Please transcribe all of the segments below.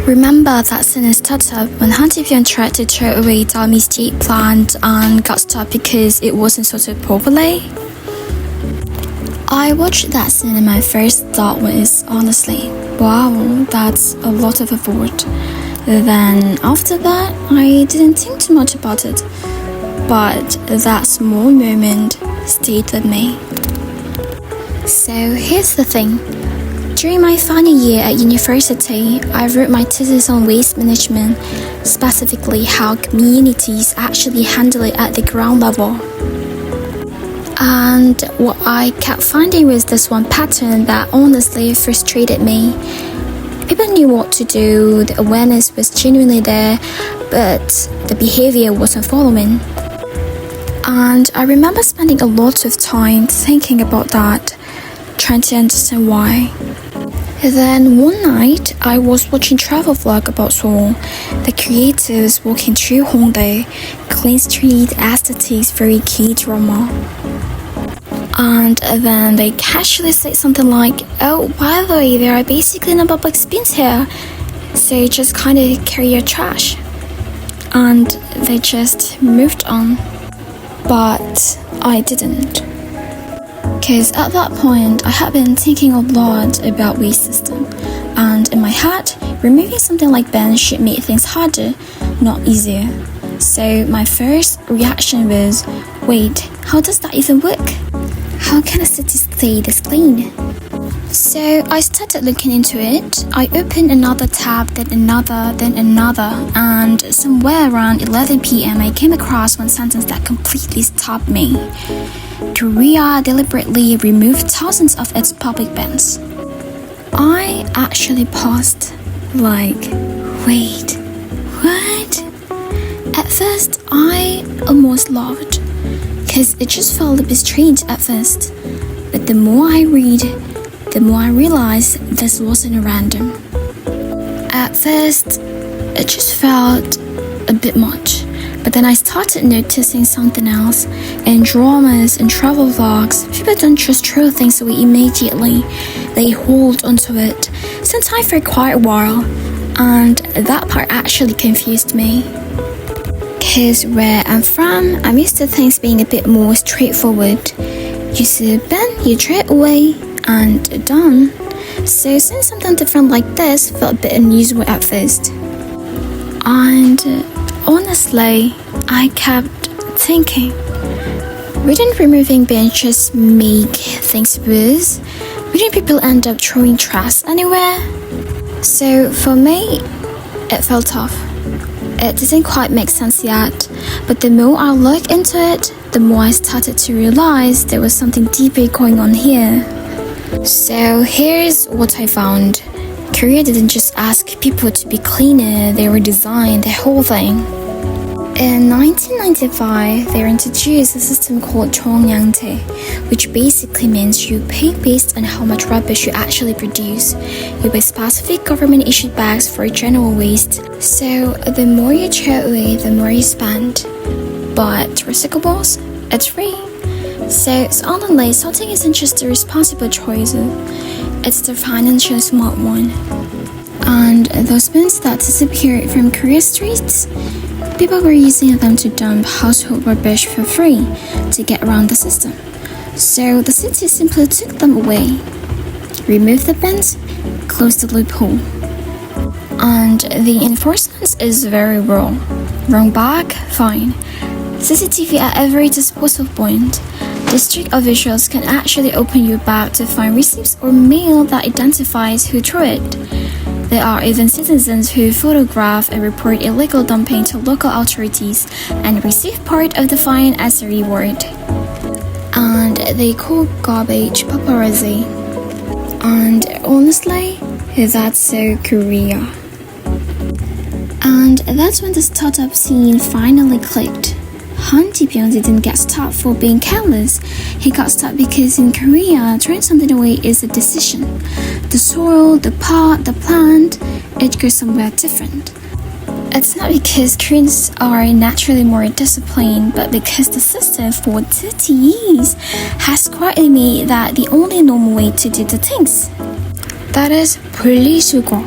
Remember that scene in startup when Han Ji-pyong tried to throw away Dalmi's jade plant and got stopped because it wasn't sorted properly? I watched that scene and my first thought was, honestly, wow, that's a lot of effort. Then after that, I didn't think too much about it. But that small moment stayed with me. So here's the thing. During my final year at university, I wrote my thesis on waste management, specifically how communities actually handle it at the ground level. And what I kept finding was this one pattern that honestly frustrated me. People knew what to do, the awareness was genuinely there, but the behavior wasn't following. And I remember spending a lot of time thinking about that, trying to understand why. Then one night, I was watching travel vlog about Seoul. The creators walking through Hongdae, clean street aesthetics, very K-drama. And then they casually said something like, oh, by the way, there are basically no public bins here, so just kind of carry your trash. And they just moved on. But I didn't. Because at that point, I had been thinking a lot about waste system, and in my head, removing something like bins should make things harder, not easier. So my first reaction was, wait, how does that even work? How can a city stay this clean? So I started looking into it. I opened another tab, then another, and somewhere around 11 p.m. I came across one sentence that completely stopped me. Korea deliberately removed thousands of its public bins. I actually paused, like, wait, what? At first, I almost laughed, because it just felt a bit strange at first. But the more I read, the more I realized this wasn't random. At first, it just felt a bit much. But then I started noticing something else. In dramas and travel vlogs, people don't just throw things away immediately. They hold onto it, sometimes for quite a while. And that part actually confused me. Cause where I'm from, I'm used to things being a bit more straightforward. You see a bin, you throw it away, and done. So seeing something different like this felt a bit unusual at first. And honestly, I kept thinking, wouldn't removing bins just make things worse? Wouldn't people end up throwing trash anywhere? So for me, it felt tough. It didn't quite make sense yet, but the more I looked into it, the more I started to realize there was something deeper going on here. So here's what I found. Korea didn't just ask people to be cleaner, they redesigned the whole thing. In 1995, they introduced a system called 청량제, which basically means you pay based on how much rubbish you actually produce. You buy specific government-issued bags for general waste. So the more you throw away, the more you spend. But recyclables, it's free. So suddenly, sorting isn't just a responsible choice, it's the financial smart one. And those bins that disappeared from Korea streets, people were using them to dump household rubbish for free to get around the system. So the city simply took them away, removed the bins, closed the loophole. And the enforcement is very raw. Wrong bag? Fine. CCTV at every disposal point. District officials can actually open your bag to find receipts or mail that identifies who threw it. There are even citizens who photograph and report illegal dumping to local authorities and receive part of the fine as a reward. And they call garbage paparazzi. And honestly, that's so Korea. And that's when the startup scene finally clicked. Han Ji-pyong didn't get stopped for being careless. He got stopped because in Korea, throwing something away is a decision. The soil, the pot, the plant, it goes somewhere different. It's not because Koreans are naturally more disciplined, but because the system for 30 years has quietly made that the only normal way to do the things. That is 분리수거.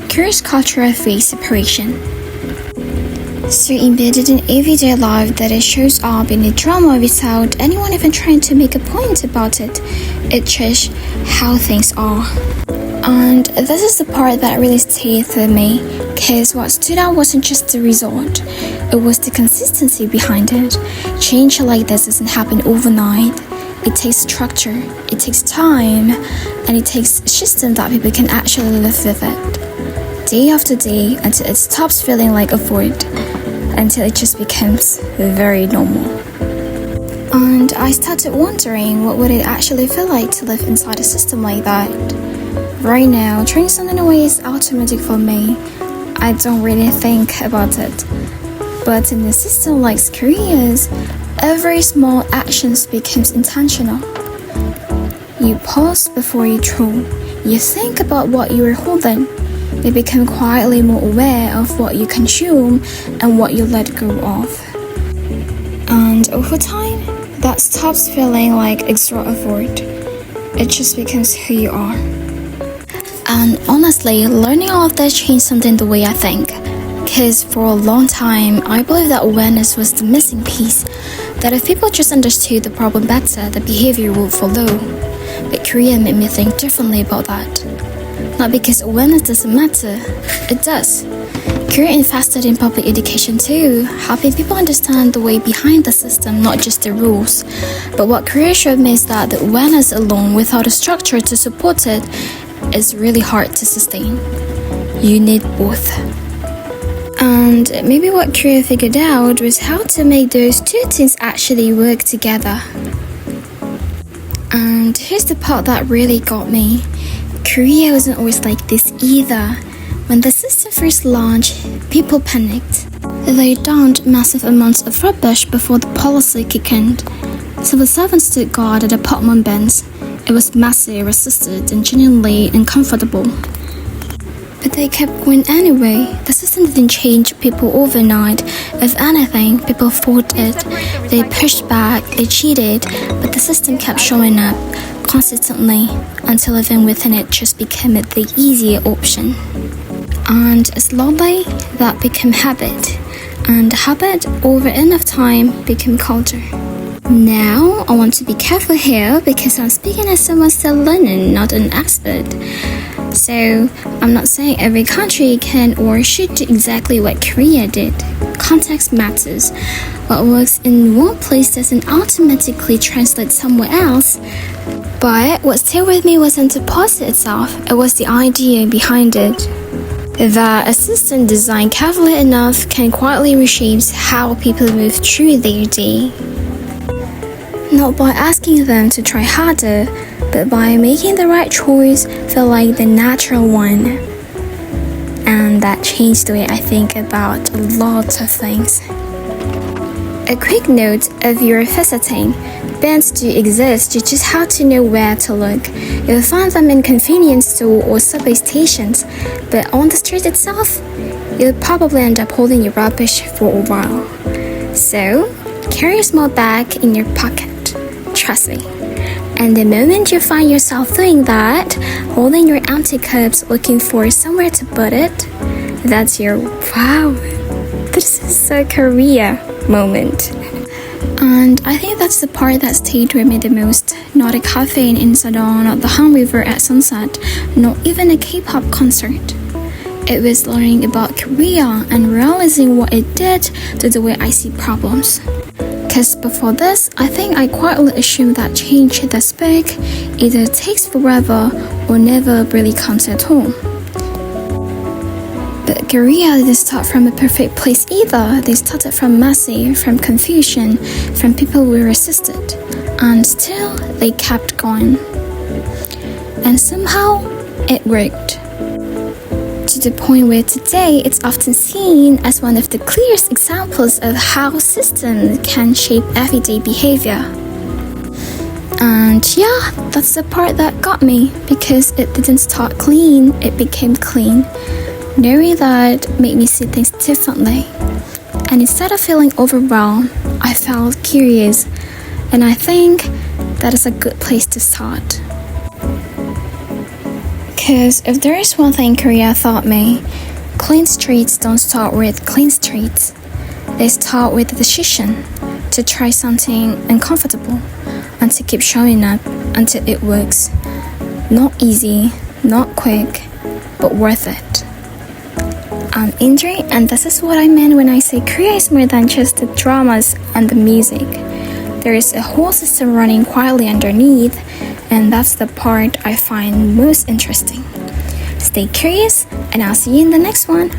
Korea's culture face separation. So embedded in everyday life that it shows up in a drama without anyone even trying to make a point about it. It's just how things are. And this is the part that really stayed with me, because what stood out wasn't just the result, it was the consistency behind it. Change like this doesn't happen overnight. It takes structure, it takes time, and it takes a system that people can actually live with it. Day after day, until it stops feeling like a void, until it just becomes very normal. And I started wondering, what would it actually feel like to live inside a system like that? Right now, throwing something away is automatic for me. I don't really think about it. But in a system like Korea's, every small action becomes intentional. You pause before you throw. You think about what you are holding. You become quietly more aware of what you consume and what you let go of. And over time, that stops feeling like extra effort. It just becomes who you are. And honestly, learning all of this changed something the way I think. Because for a long time, I believed that awareness was the missing piece. That if people just understood the problem better, the behavior would follow. But Korea made me think differently about that. Not because awareness doesn't matter, it does. Korea invested in public education too, helping people understand the way behind the system, not just the rules. But what Korea showed me is that the awareness alone, without a structure to support it, is really hard to sustain. You need both. And maybe what Korea figured out was how to make those two things actually work together. And here's the part that really got me. Korea wasn't always like this either. When the system first launched, people panicked. They dumped massive amounts of rubbish before the policy kicked in. Civil servants stood guard at apartment bins. It was messy, resisted, and genuinely uncomfortable. But they kept going anyway. The system didn't change people overnight. If anything, people fought it. They pushed back, they cheated, but the system kept showing up consistently until even within it just became the easier option. And slowly, that became habit. And habit, over enough time, became culture. Now, I want to be careful here because I'm speaking as someone still learning, not an expert. So, I'm not saying every country can or should do exactly what Korea did. Context matters. What works in one place doesn't automatically translate somewhere else. But what stayed with me wasn't the policy itself, it was the idea behind it. That a system designed carefully enough can quietly reshape how people move through their day. Not by asking them to try harder, but by making the right choice feel like the natural one. And that changed the way I think about a lot of things. A quick note: if you're visiting, bands do exist, you just have to know where to look. You'll find them in convenience store or subway stations, but on the street itself, you'll probably end up holding your rubbish for a while. So, carry a small bag in your pocket. Trust me. And the moment you find yourself doing that, holding your empty cups, looking for somewhere to put it, that's your wow, this is so Korea moment. And I think that's the part that stayed with me the most. Not a cafe in Insadong, not the Han River at sunset, not even a K-pop concert. It was learning about Korea and realizing what it did to the way I see problems. Because before this, I think I quietly assumed that change this big either takes forever or never really comes at all. But Korea didn't start from a perfect place either. They started from messy, from confusion, from people who resisted. And still, they kept going. And somehow, it worked. To the point where today it's often seen as one of the clearest examples of how systems can shape everyday behavior. And yeah, that's the part that got me, because it didn't start clean, it became clean. Knowing that made me see things differently. And instead of feeling overwhelmed, I felt curious. And I think that is a good place to start. Because if there is one thing Korea taught me, clean streets don't start with clean streets. They start with the decision to try something uncomfortable and to keep showing up until it works. Not easy, not quick, but worth it. I'm Indri, and this is what I meant when I say Korea is more than just the dramas and the music. There is a whole system running quietly underneath, and that's the part I find most interesting. Stay curious, and I'll see you in the next one.